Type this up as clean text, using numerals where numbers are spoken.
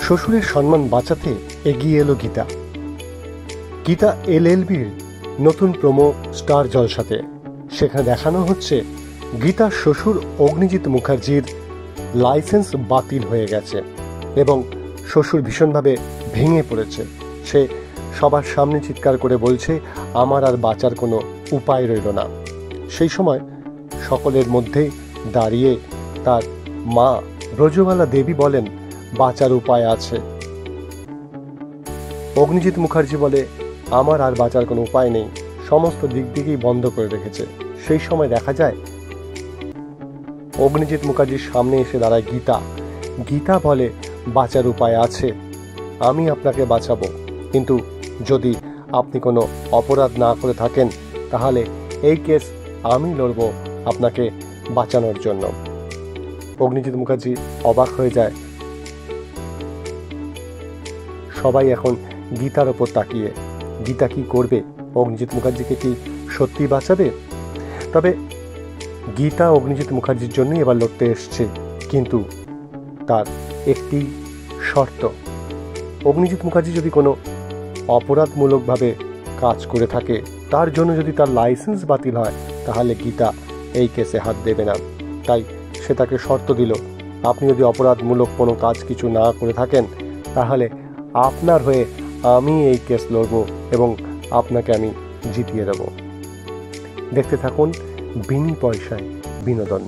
শ্বশুরের সম্মান বাঁচাতে এগিয়ে এলো গীতা। গীতা LLB'র নতুন প্রোমো স্টার জলসাতে। সেখানে দেখানো হচ্ছে গীতার শ্বশুর অগ্নিজিৎ মুখার্জির লাইসেন্স বাতিল হয়ে গেছে এবং শ্বশুর ভীষণভাবে ভেঙে পড়েছে। সে সবার সামনে চিৎকার করে বলছে, আমার আর বাঁচার কোনো উপায় রইল না। সেই সময় সকলের মধ্যে দাঁড়িয়ে তার মা ব্রজবালা দেবী বলেন, বাঁচার উপায় আছে। অগ্নিজিৎ মুখার্জি বলে, আমার আর বাঁচার কোনো উপায় নেই, সমস্ত দিক দিকেই বন্ধ করে রেখেছে। সেই সময় দেখা যায় অগ্নিজিৎ মুখার্জির সামনে এসে দাঁড়ায় গীতা। গীতা বলে, বাঁচার উপায় আছে, আমি আপনাকে বাঁচাবো, কিন্তু যদি আপনি কোনো অপরাধ না করে থাকেন তাহলে এই কেস আমি লড়ব আপনাকে বাঁচানোর জন্য। অগ্নিজিৎ মুখার্জি অবাক হয়ে যায়। সবাই এখন গীতার ওপর তাকিয়ে, গীতা কি করবে? অগ্নিজিৎ মুখার্জিকে কি সত্যি বাঁচাবে? তবে গীতা অগ্নিজিৎ মুখার্জির জন্যই এবার লড়তে এসছে, কিন্তু তার একটি শর্ত, অগ্নিজিৎ মুখার্জি যদি কোনো অপরাধমূলকভাবে কাজ করে থাকে, তার জন্য যদি তার লাইসেন্স বাতিল হয়, তাহলে গীতা এই কেসে হাত দেবে না। তাই সে তাকে শর্ত দিল, আপনি যদি অপরাধমূলক কোনো কাজ কিছু না করে থাকেন তাহলে আপনার হয়ে আমি এই কেস লড়ব এবং আপনাকে আমি জিতিয়ে দেব। দেখতে থাকুন বিনি পয়সায় বিনোদন।